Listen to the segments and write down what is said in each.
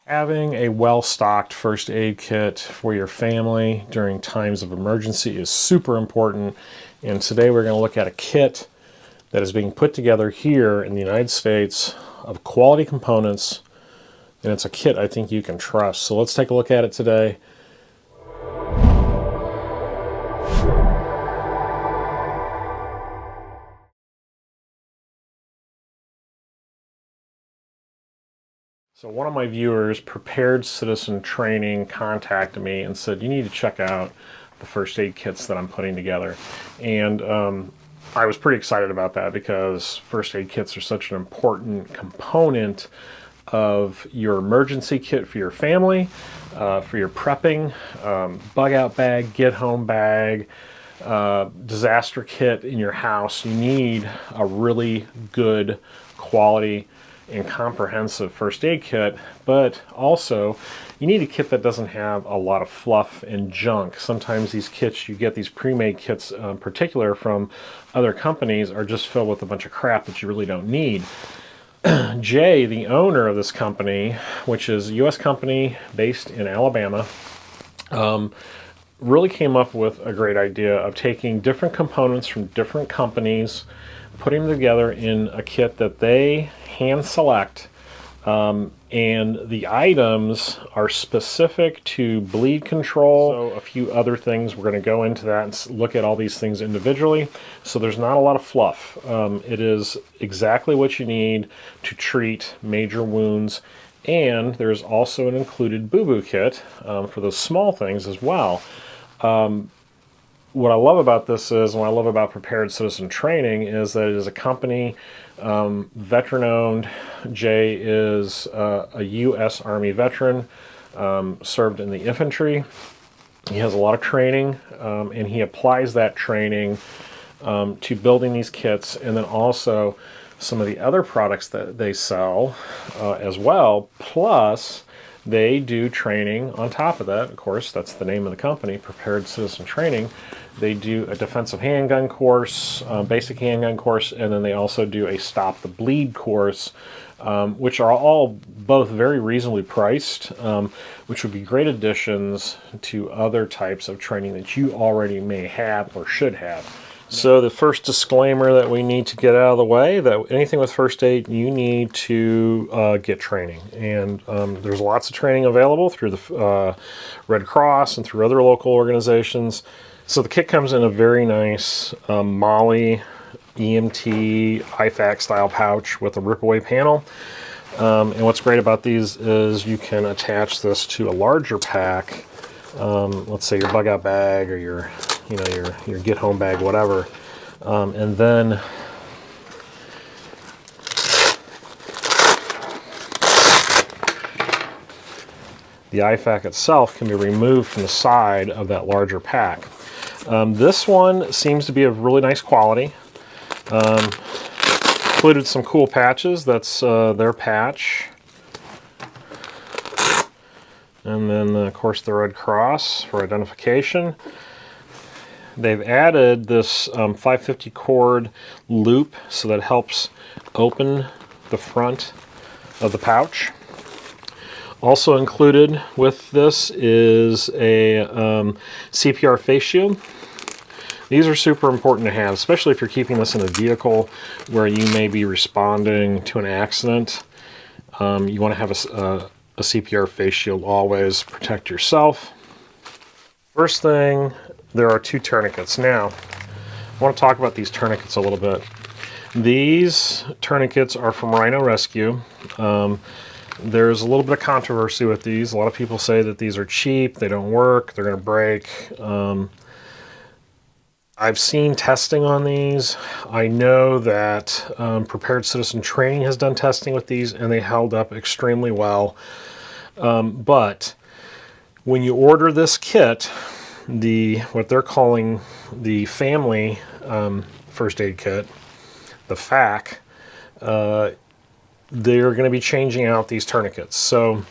Having a well-stocked first aid kit for your family during times of emergency is super important. And today we're going to look at a kit that is being put together here in the United States of quality components. And it's a kit I think you can trust. So let's take a look at it today. So one of my viewers, Prepared Citizen Training, contacted me and said, you need to check out the first aid kits that I'm putting together. And I was pretty excited about that because first aid kits are such an important component of your emergency kit for your family, for your prepping, bug out bag, get home bag, disaster kit in your house. You need a really good quality and comprehensive first aid kit, but also you need a kit that doesn't have a lot of fluff and junk. Sometimes these kits, you get these pre-made kits in particular from other companies, are just filled with a bunch of crap that you really don't need. Jay, the owner of this company, which is a US company based in Alabama, really came up with a great idea of taking different components from different companies, putting them together in a kit that they hand select, and the items are specific to bleed control. So a few other things, we're going to go into that and look at all these things individually. So there's not a lot of fluff. It is exactly what you need to treat major wounds, and there's also an included boo-boo kit for those small things as well. What I love about this is, and what I love about Prepared Citizen Training, is that it is a company, veteran-owned. Jay is a U.S. Army veteran, served in the infantry. He has a lot of training, and he applies that training to building these kits, and then also some of the other products that they sell as well, plus they do training on top of that. Of course, that's the name of the company, Prepared Citizen Training. They do a defensive handgun course, basic handgun course, and then they also do a Stop the Bleed course, which are all both very reasonably priced, which would be great additions to other types of training that you already may have or should have. So the first disclaimer that we need to get out of the way, that anything with first aid, you need to get training. And there's lots of training available through the Red Cross and through other local organizations. So the kit comes in a very nice Molly EMT IFAK style pouch with a rip-away panel. And what's great about these is you can attach this to a larger pack. Let's say your bug out bag or your get home bag, whatever. And then the IFAK itself can be removed from the side of that larger pack. This one seems to be of really nice quality. Included some cool patches. That's their patch. And then, of course, the Red Cross for identification. They've added this 550 cord loop so that helps open the front of the pouch. Also included with this is a CPR Face Shield. These are super important to have, especially if you're keeping this in a vehicle where you may be responding to an accident. You want to have a CPR Face Shield always. Protect yourself. First thing, there are two tourniquets. Now, I want to talk about these tourniquets a little bit. These tourniquets are from Rhino Rescue. There's a little bit of controversy with these. A lot of people say that these are cheap, they don't work, they're going to break. I've seen testing on these. I know that Prepared Citizen Training has done testing with these, and they held up extremely well. But when you order this kit, what they're calling the family first aid kit, the FAK, they're going to be changing out these tourniquets. So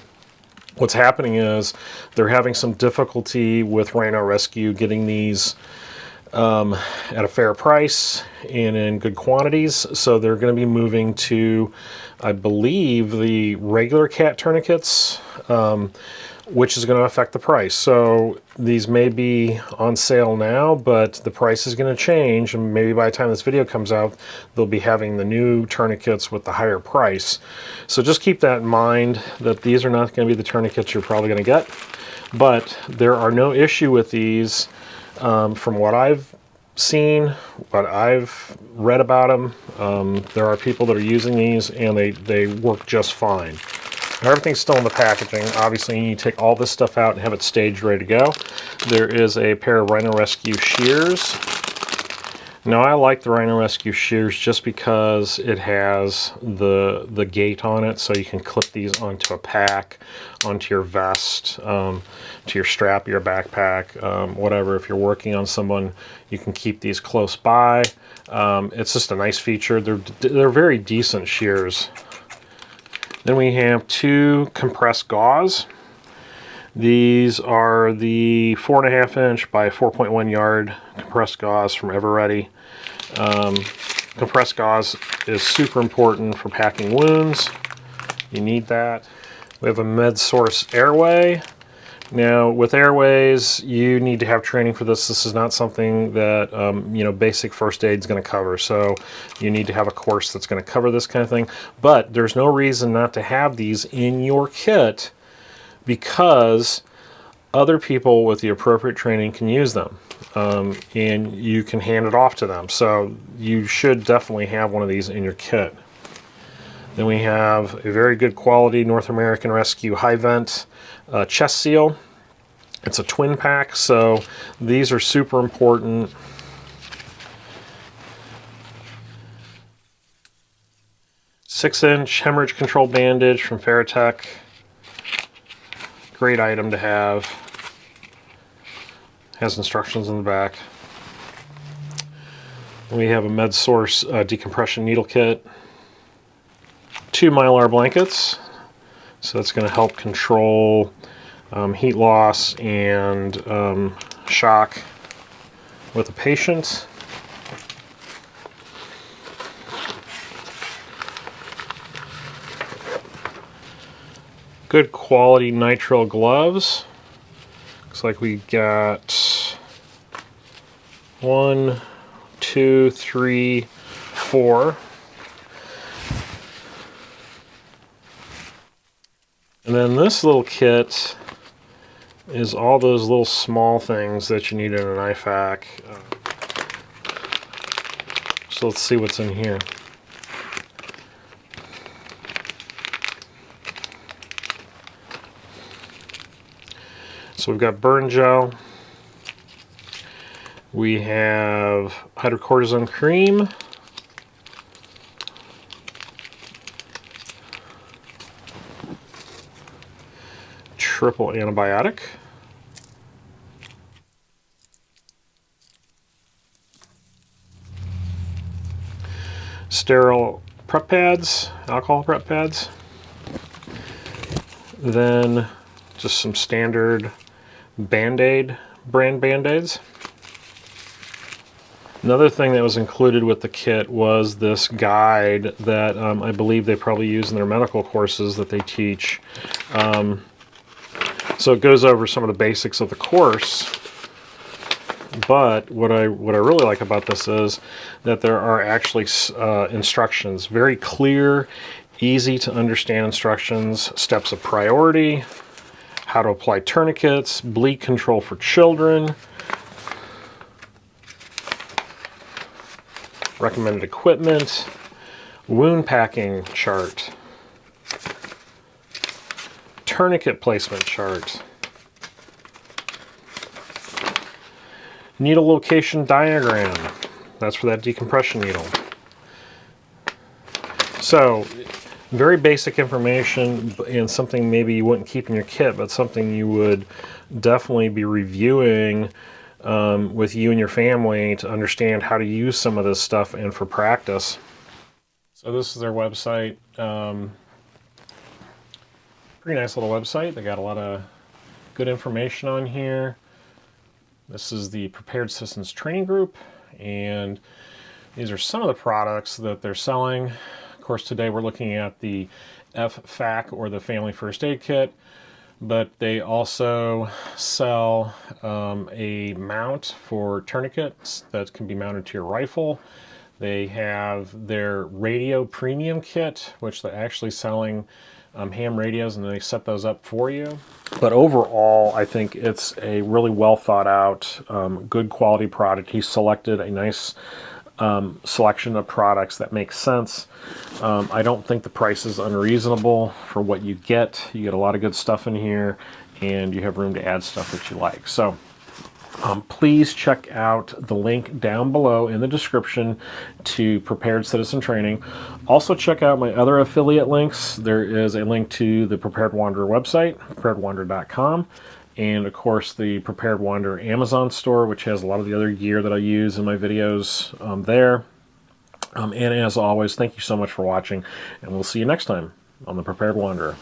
what's happening is they're having some difficulty with Rhino Rescue getting these at a fair price and in good quantities. So they're going to be moving to, I believe, the regular cat tourniquets, which is going to affect the price. So these may be on sale now, but the price is going to change, and maybe by the time this video comes out, they'll be having the new tourniquets with the higher price. So just keep that in mind, that these are not going to be the tourniquets you're probably going to get, but there are no issue with these. From what I've seen, what I've read about them, there are people that are using these and they work just fine. Now, everything's still in the packaging. Obviously, you need to take all this stuff out and have it staged ready to go. There is a pair of Rhino Rescue shears. Now, I like the Rhino Rescue shears just because it has the gate on it, so you can clip these onto a pack, onto your vest, to your strap, your backpack, whatever. If you're working on someone, you can keep these close by. It's just a nice feature. They're very decent shears. Then we have two compressed gauze. These are the 4.5 inch by 4.1 yard compressed gauze from Everready. Compressed gauze is super important for packing wounds. You need that. We have a medsource airway. Now, with airways, you need to have training for this. This is not something that, basic first aid is going to cover. So you need to have a course that's going to cover this kind of thing. But there's no reason not to have these in your kit, because other people with the appropriate training can use them. And you can hand it off to them. So you should definitely have one of these in your kit. Then we have a very good quality North American Rescue high vent chest seal. It's a twin pack, so these are super important. Six-inch hemorrhage control bandage from F-FAK. Great item to have. Has instructions in the back. We have a medsource decompression needle kit. 2 Mylar blankets. So that's going to help control heat loss and shock with a patient. Good quality nitrile gloves. Looks like we got 1, 2, 3, 4. And then this little kit is all those little small things that you need in an IFAK. So let's see what's in here. So we've got burn gel. We have hydrocortisone cream. Triple antibiotic. Sterile prep pads, alcohol prep pads. Then just some standard Band-Aid brand Band-Aids. Another thing that was included with the kit was this guide that I believe they probably use in their medical courses that they teach. So it goes over some of the basics of the course, but what I really like about this is that there are actually instructions, very clear, easy to understand instructions, steps of priority, how to apply tourniquets, bleed control for children, recommended equipment, wound packing chart, tourniquet placement chart, needle location diagram. That's for that decompression needle. So, very basic information and something maybe you wouldn't keep in your kit, but something you would definitely be reviewing with you and your family to understand how to use some of this stuff and for practice. So this is their website. Pretty nice little website. They got a lot of good information on here. This is the Prepared Citizens Training Group, and these are some of the products that they're selling. Of course, today we're looking at the F-FAK, or the Family First Aid Kit, but they also sell a mount for tourniquets that can be mounted to your rifle. They have their radio premium kit, which they're actually selling ham radios, and they set those up for you. But overall, I think it's a really well thought out, good quality product. He selected a nice selection of products that make sense. I don't think the price is unreasonable for what you get. You get a lot of good stuff in here, and you have room to add stuff that you like. So please check out the link down below in the description to Prepared Citizen Training. Also check out my other affiliate links. There is a link to the Prepared Wanderer website, preparedwanderer.com, and of course the Prepared Wanderer Amazon store, which has a lot of the other gear that I use in my videos there. And as always, thank you so much for watching, and we'll see you next time on the Prepared Wanderer.